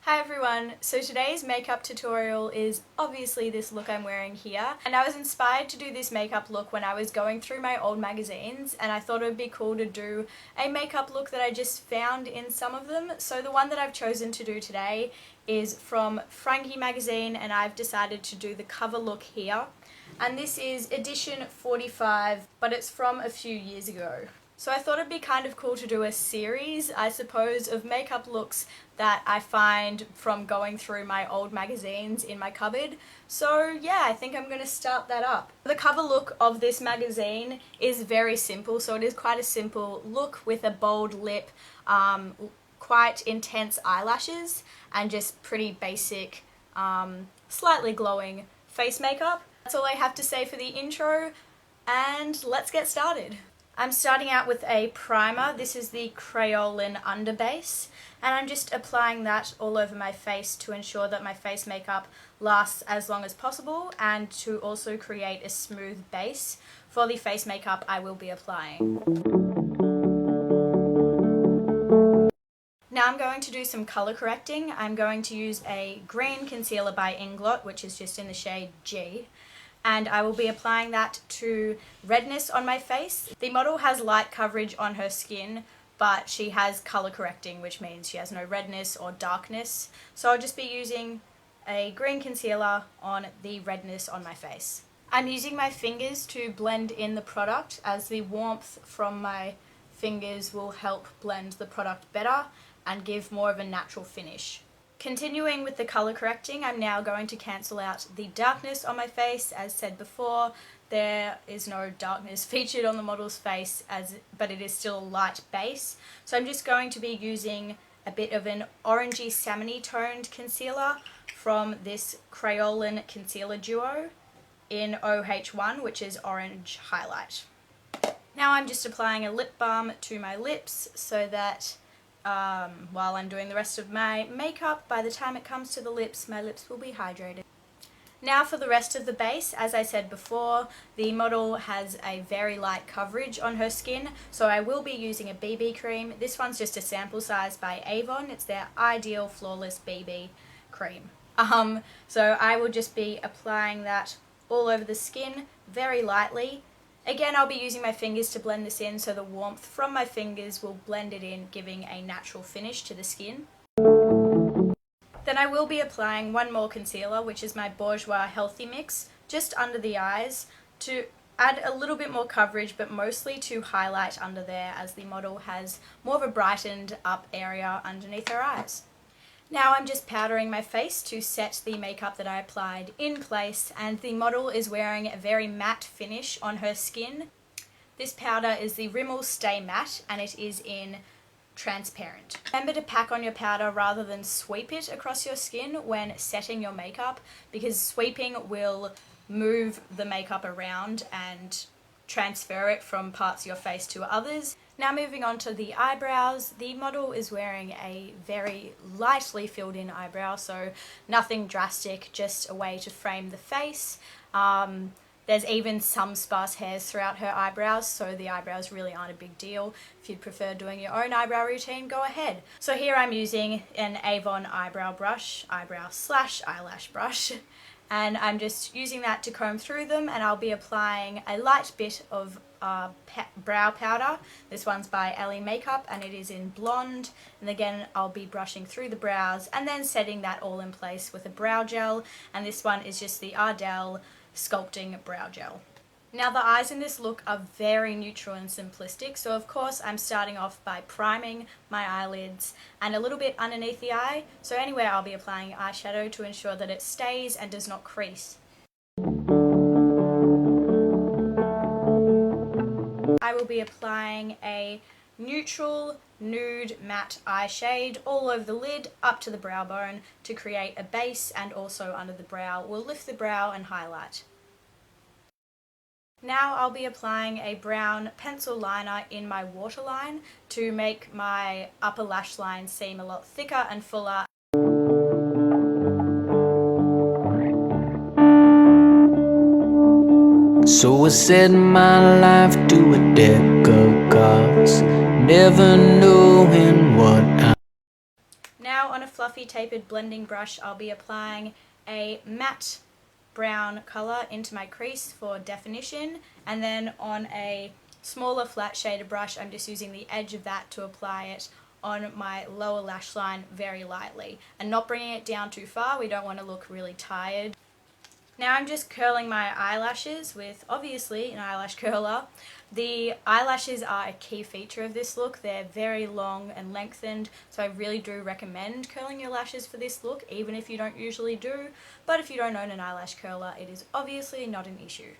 Hi everyone, so today's makeup tutorial is obviously this look I'm wearing here, and I was inspired to do this makeup look when I was going through my old magazines, and I thought it would be cool to do a makeup look that I just found in some of them. So the one that I've chosen to do today is from Frankie magazine, and I've decided to do the cover look here, and this is edition 45, but it's from a few years ago. So I thought it'd be kind of cool to do a series, I suppose, of makeup looks that I find from going through my old magazines in my cupboard. So yeah, I think I'm going to start that up. The cover look of this magazine is very simple, so it is quite a simple look with a bold lip, quite intense eyelashes, and just pretty basic, slightly glowing face makeup. That's all I have to say for the intro, and let's get started. I'm starting out with a primer. This is the Krayolan underbase, and I'm just applying that all over my face to ensure that my face makeup lasts as long as possible and to also create a smooth base for the face makeup I will be applying. Now I'm going to do some colour correcting. I'm going to use a green concealer by Inglot, which is just in the shade G. And I will be applying that to redness on my face. The model has light coverage on her skin, but she has colour correcting, which means she has no redness or darkness. So I'll just be using a green concealer on the redness on my face. I'm using my fingers to blend in the product, as the warmth from my fingers will help blend the product better and give more of a natural finish. Continuing with the colour correcting, I'm now going to cancel out the darkness on my face. As said before, there is no darkness featured on the model's face, but it is still a light base. So I'm just going to be using a bit of an orangey salmony toned concealer from this Krayolan concealer duo in OH1, which is orange highlight. Now I'm just applying a lip balm to my lips so that while I'm doing the rest of my makeup, by the time it comes to the lips, my lips will be hydrated. Now for the rest of the base, as I said before, the model has a very light coverage on her skin, so I will be using a BB cream. This one's just a sample size by Avon. It's their Ideal Flawless BB cream. So I will just be applying that all over the skin very lightly. Again, I'll be using my fingers to blend this in, so the warmth from my fingers will blend it in, giving a natural finish to the skin. Then I will be applying one more concealer, which is my Bourjois Healthy Mix, just under the eyes to add a little bit more coverage, but mostly to highlight under there, as the model has more of a brightened up area underneath her eyes. Now I'm just powdering my face to set the makeup that I applied in place, and the model is wearing a very matte finish on her skin. This powder is the Rimmel Stay Matte, and it is in transparent. Remember to pack on your powder rather than sweep it across your skin when setting your makeup, because sweeping will move the makeup around and transfer it from parts of your face to others. Now moving on to the eyebrows, the model is wearing a very lightly filled in eyebrow, so nothing drastic, just a way to frame the face. There's even some sparse hairs throughout her eyebrows, so the eyebrows really aren't a big deal. If you'd prefer doing your own eyebrow routine, go ahead. So here I'm using an Avon eyebrow brush, eyebrow/eyelash brush, and I'm just using that to comb through them, and I'll be applying a light bit of brow powder. This one's by Ellie Makeup, and it is in blonde, and again I'll be brushing through the brows and then setting that all in place with a brow gel, and this one is just the Ardele Sculpting Brow Gel. Now the eyes in this look are very neutral and simplistic, so of course I'm starting off by priming my eyelids and a little bit underneath the eye, so anywhere I'll be applying eyeshadow to ensure that it stays and does not crease. I will be applying a neutral nude matte eye shade all over the lid up to the brow bone to create a base, and also under the brow will lift the brow and highlight. Now I'll be applying a brown pencil liner in my waterline to make my upper lash line seem a lot thicker and fuller. So I set my life to a deck of cards, never knowing what I... Now on a fluffy fluffy tapered blending brush, I'll be applying a matte brown colour into my crease for definition, and then on a smaller flat shader brush I'm just using the edge of that to apply it on my lower lash line very lightly and not bringing it down too far. We don't want to look really tired. Now I'm just curling my eyelashes with obviously an eyelash curler. The eyelashes are a key feature of this look. They're very long and lengthened, so I really do recommend curling your lashes for this look, even if you don't usually do. But if you don't own an eyelash curler, it is obviously not an issue.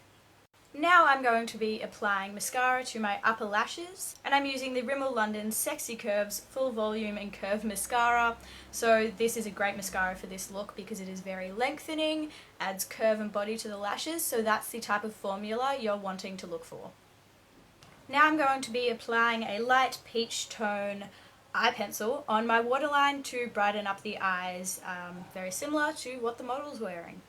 Now I'm going to be applying mascara to my upper lashes, and I'm using the Rimmel London Sexy Curves Full Volume and Curve Mascara. So this is a great mascara for this look because it is very lengthening, adds curve and body to the lashes, so that's the type of formula you're wanting to look for. Now I'm going to be applying a light peach tone eye pencil on my waterline to brighten up the eyes, very similar to what the model's wearing.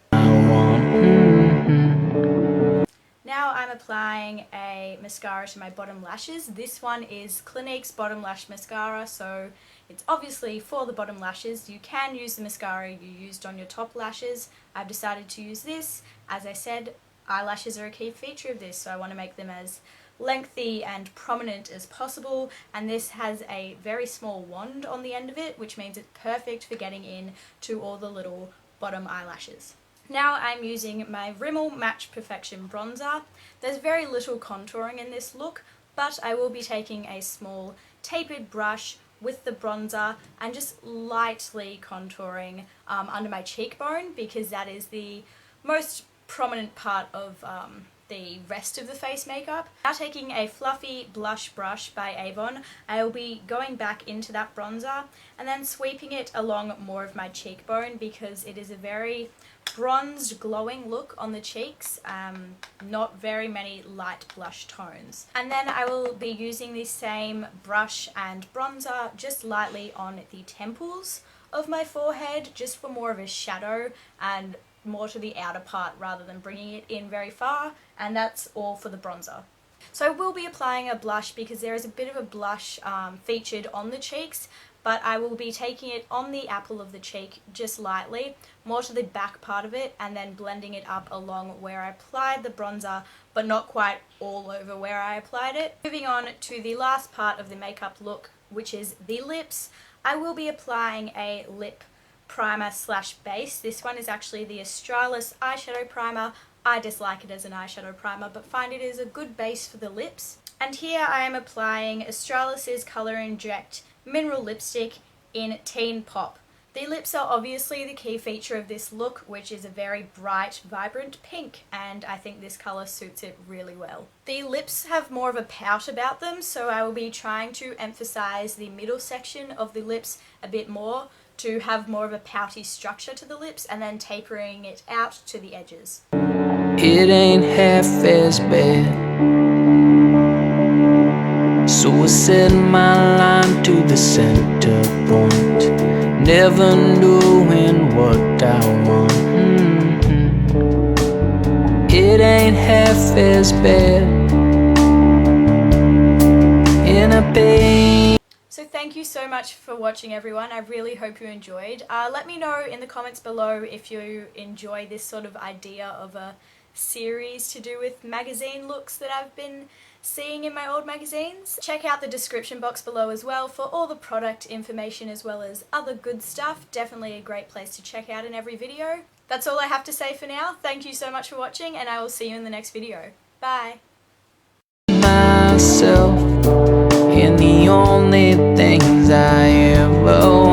Now I'm applying a mascara to my bottom lashes. This one is Clinique's Bottom Lash Mascara, so it's obviously for the bottom lashes. You can use the mascara you used on your top lashes. I've decided to use this. As I said, eyelashes are a key feature of this, so I want to make them as lengthy and prominent as possible, and this has a very small wand on the end of it, which means it's perfect for getting in to all the little bottom eyelashes. Now I'm using my Rimmel Match Perfection bronzer. There's very little contouring in this look, but I will be taking a small tapered brush with the bronzer and just lightly contouring under my cheekbone, because that is the most prominent part of the rest of the face makeup. Now taking a fluffy blush brush by Avon, I will be going back into that bronzer and then sweeping it along more of my cheekbone because it is a very bronzed, glowing look on the cheeks, not very many light blush tones. And then I will be using the same brush and bronzer just lightly on the temples of my forehead, just for more of a shadow and more to the outer part rather than bringing it in very far, and that's all for the bronzer. So I will be applying a blush because there is a bit of a blush featured on the cheeks, but I will be taking it on the apple of the cheek just lightly, more to the back part of it, and then blending it up along where I applied the bronzer, but not quite all over where I applied it. Moving on to the last part of the makeup look, which is the lips. I will be applying a lip primer slash base. This one is actually the Australis eyeshadow primer. I dislike it as an eyeshadow primer, but find it is a good base for the lips. And here I am applying Australis's Colour Inject Mineral Lipstick in Teen Pop. The lips are obviously the key feature of this look, which is a very bright, vibrant pink, and I think this colour suits it really well. The lips have more of a pout about them, so I will be trying to emphasise the middle section of the lips a bit more to have more of a pouty structure to the lips, and then tapering it out to the edges. It ain't half as bad. So I set my line to the center point, never knowing what I want. It ain't half as bad in a pain. So thank you so much for watching, everyone. I really hope you enjoyed. Let me know in the comments below if you enjoy this sort of idea of a series to do with magazine looks that I've been seeing in my old magazines. Check out the description box below as well for all the product information as well as other good stuff. Definitely a great place to check out in every video. That's all I have to say for now. Thank you so much for watching, and I will see you in the next video. Bye! Myself, and the only things I ever